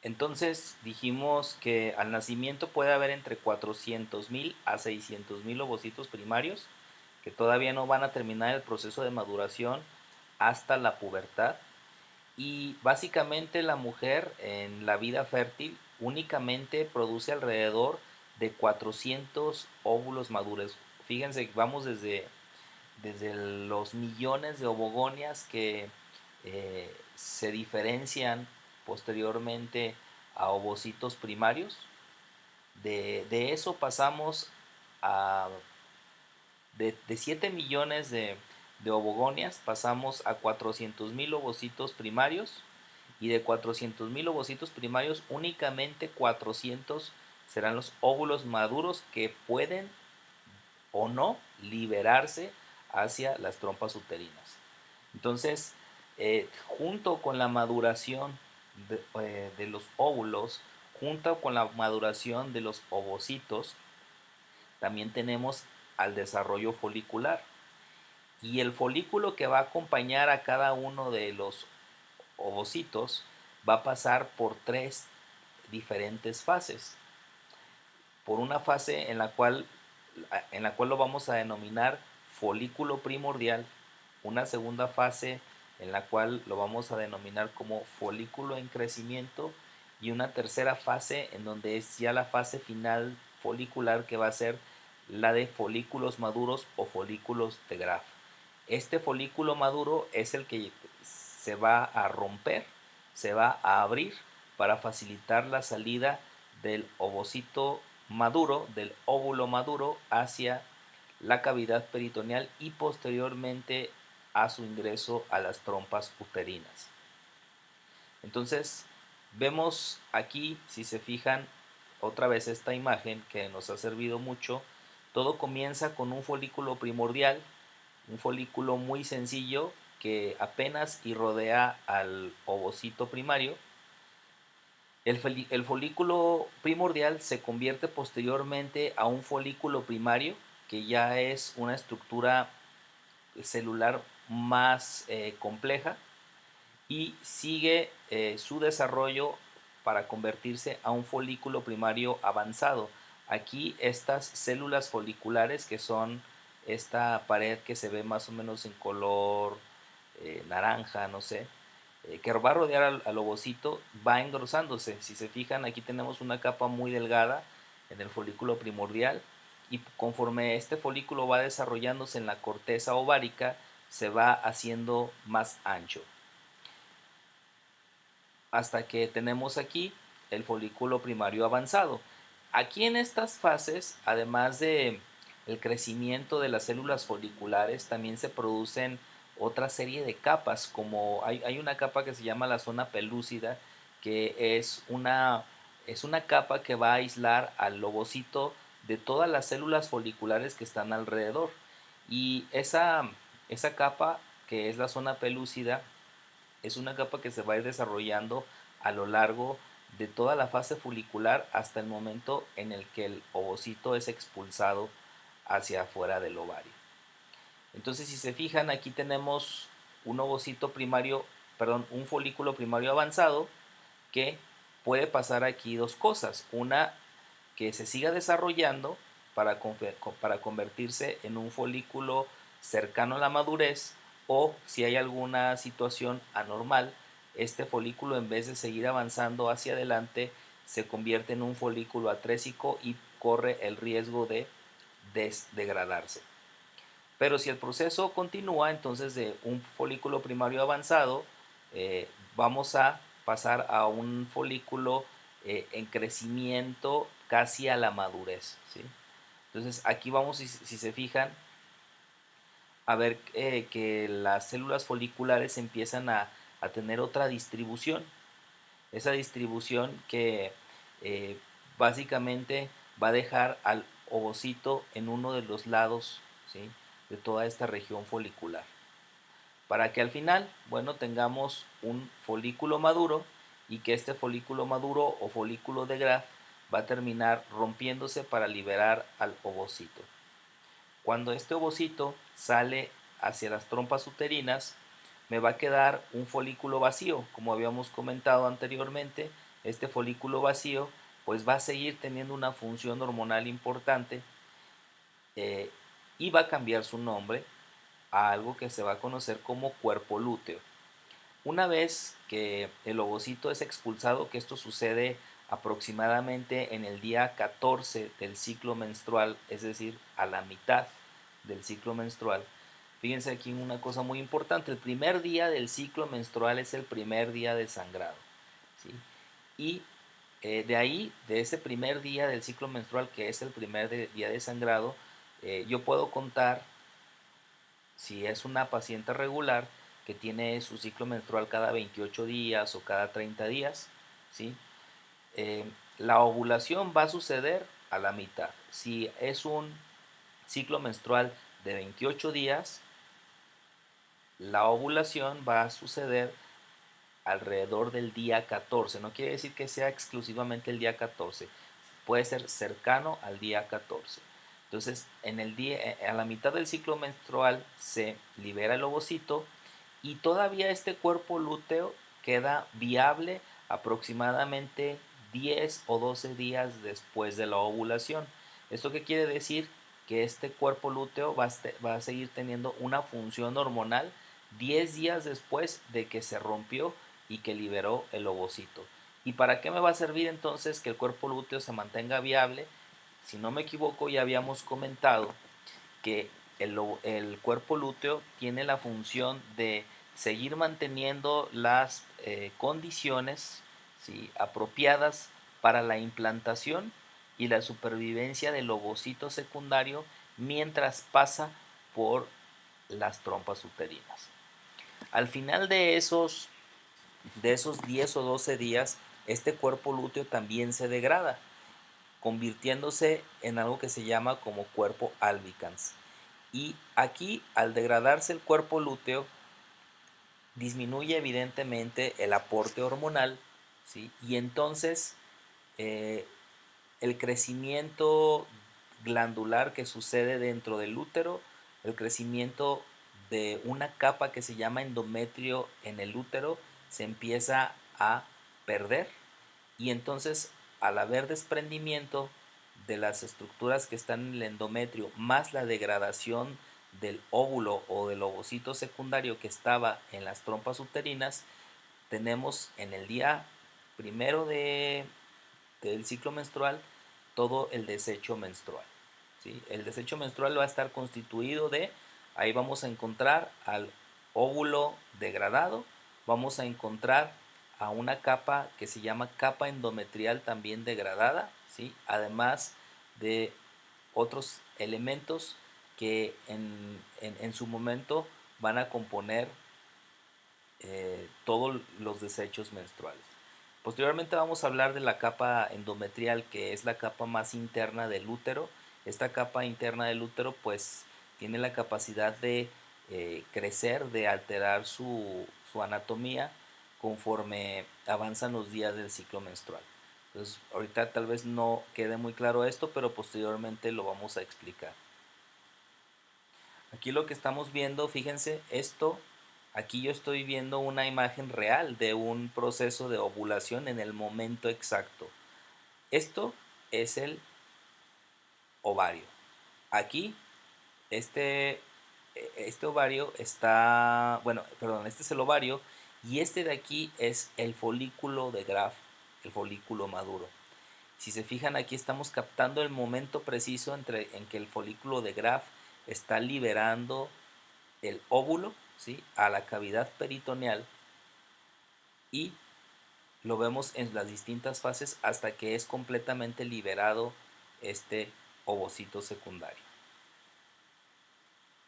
Entonces dijimos que al nacimiento puede haber entre 400,000 a 600,000 ovocitos primarios que todavía no van a terminar el proceso de maduración hasta la pubertad. Y básicamente la mujer en la vida fértil únicamente produce alrededor de 400 óvulos maduros. Fíjense, vamos desde los millones de ovogonias que se diferencian posteriormente a ovocitos primarios. De eso pasamos a de 7 millones de ovogonias, pasamos a 400,000 ovocitos primarios, y de 400,000 ovocitos primarios únicamente 400 serán los óvulos maduros que pueden o no liberarse hacia las trompas uterinas. Entonces, junto con la maduración de los óvulos, junto con la maduración de los ovocitos, también tenemos al desarrollo folicular. Y el folículo que va a acompañar a cada uno de los ovocitos va a pasar por tres diferentes fases. Por una fase en la cual lo vamos a denominar folículo primordial, una segunda fase en la cual lo vamos a denominar como folículo en crecimiento, y una tercera fase en donde es ya la fase final folicular, que va a ser la de folículos maduros o folículos de Graf. Este folículo maduro es el que se va a romper, se va a abrir para facilitar la salida del ovocito maduro, del óvulo maduro, hacia la cavidad peritoneal y posteriormente a su ingreso a las trompas uterinas. Entonces, vemos aquí, si se fijan, otra vez esta imagen que nos ha servido mucho. Todo comienza con un folículo primordial, un folículo muy sencillo que apenas y rodea al ovocito primario. El folículo primordial se convierte posteriormente a un folículo primario, que ya es una estructura celular más compleja, y sigue su desarrollo para convertirse a un folículo primario avanzado. Aquí estas células foliculares, que son esta pared que se ve más o menos en color naranja, no sé, que va a rodear al ovocito, va engrosándose. Si se fijan, aquí tenemos una capa muy delgada en el folículo primordial, y conforme este folículo va desarrollándose en la corteza ovárica, se va haciendo más ancho, hasta que tenemos aquí el folículo primario avanzado. Aquí en estas fases, además de el crecimiento de las células foliculares, también se producen otra serie de capas, como hay una capa que se llama la zona pelúcida, que es una capa que va a aislar al ovocito de todas las células foliculares que están alrededor. Y esa capa, que es la zona pelúcida, es una capa que se va a ir desarrollando a lo largo de toda la fase folicular hasta el momento en el que el ovocito es expulsado hacia afuera del ovario. Entonces, si se fijan, aquí tenemos un ovocito primario, perdón, un folículo primario avanzado, que puede pasar aquí dos cosas. Una, que se siga desarrollando para convertirse en un folículo cercano a la madurez, o si hay alguna situación anormal, este folículo, en vez de seguir avanzando hacia adelante, se convierte en un folículo atrésico y corre el riesgo de desdegradarse. Pero si el proceso continúa, entonces de un folículo primario avanzado vamos a pasar a un folículo en crecimiento casi a la madurez, ¿sí? Entonces aquí vamos, si se fijan, a ver que las células foliculares empiezan a tener otra distribución. Esa distribución que eh, básicamente va a dejar al ovocito en uno de los lados, ¿sí?, de toda esta región folicular, para que al final, bueno, tengamos un folículo maduro, y que este folículo maduro o folículo de Graf va a terminar rompiéndose para liberar al ovocito. Cuando este ovocito sale hacia las trompas uterinas, me va a quedar un folículo vacío, como habíamos comentado anteriormente. este folículo vacío pues va a seguir teniendo una función hormonal importante, eh, y va a cambiar su nombre a algo que se va a conocer como cuerpo lúteo. Una vez que el ovocito es expulsado, que esto sucede aproximadamente en el día 14 del ciclo menstrual, es decir, a la mitad del ciclo menstrual. Fíjense aquí una cosa muy importante, el primer día del ciclo menstrual es el primer día de sangrado, ¿sí? Y de ahí, de ese primer día del ciclo menstrual, que es el día de sangrado, yo puedo contar, si es una paciente regular, que tiene su ciclo menstrual cada 28 días o cada 30 días, ¿sí? La ovulación va a suceder a la mitad. Si es un ciclo menstrual de 28 días, la ovulación va a suceder alrededor del día 14. No quiere decir que sea exclusivamente el día 14. Puede ser cercano al día 14. Entonces, a la mitad del ciclo menstrual se libera el ovocito y todavía este cuerpo lúteo queda viable aproximadamente 10 o 12 días después de la ovulación. ¿Esto qué quiere decir? Que este cuerpo lúteo va a seguir teniendo una función hormonal 10 días después de que se rompió y que liberó el ovocito. ¿Y para qué me va a servir entonces que el cuerpo lúteo se mantenga viable? Si no me equivoco, ya habíamos comentado que el cuerpo lúteo tiene la función de seguir manteniendo las condiciones, ¿sí?, apropiadas para la implantación y la supervivencia del ovocito secundario mientras pasa por las trompas uterinas. Al final de esos 10 o 12 días, este cuerpo lúteo también se degrada, convirtiéndose en algo que se llama como cuerpo albicans. Y aquí, al degradarse el cuerpo lúteo, disminuye evidentemente el aporte hormonal, ¿sí? Y entonces eh, el crecimiento glandular que sucede dentro del útero, el crecimiento de una capa que se llama endometrio en el útero, se empieza a perder, y entonces al haber desprendimiento de las estructuras que están en el endometrio más la degradación del óvulo o del ovocito secundario que estaba en las trompas uterinas, tenemos en el día primero del ciclo menstrual todo el desecho menstrual, ¿sí? El desecho menstrual va a estar constituido de, ahí vamos a encontrar al óvulo degradado, vamos a encontrar a una capa que se llama capa endometrial también degradada, ¿sí?, además de otros elementos que en su momento van a componer todos los desechos menstruales. Posteriormente vamos a hablar de la capa endometrial, que es la capa más interna del útero. Esta capa interna del útero pues tiene la capacidad de crecer, de alterar su anatomía conforme avanzan los días del ciclo menstrual. Entonces ahorita tal vez no quede muy claro esto, pero posteriormente lo vamos a explicar. Aquí lo que estamos viendo, fíjense, aquí yo estoy viendo una imagen real de un proceso de ovulación en el momento exacto. Esto es el ovario. Aquí, este, este ovario está, bueno, perdón, este es el ovario y este de aquí es el folículo de Graf, el folículo maduro. Si se fijan, aquí estamos captando el momento preciso en que el folículo de Graf está liberando el óvulo, ¿sí?, a la cavidad peritoneal, y lo vemos en las distintas fases hasta que es completamente liberado este ovocito secundario.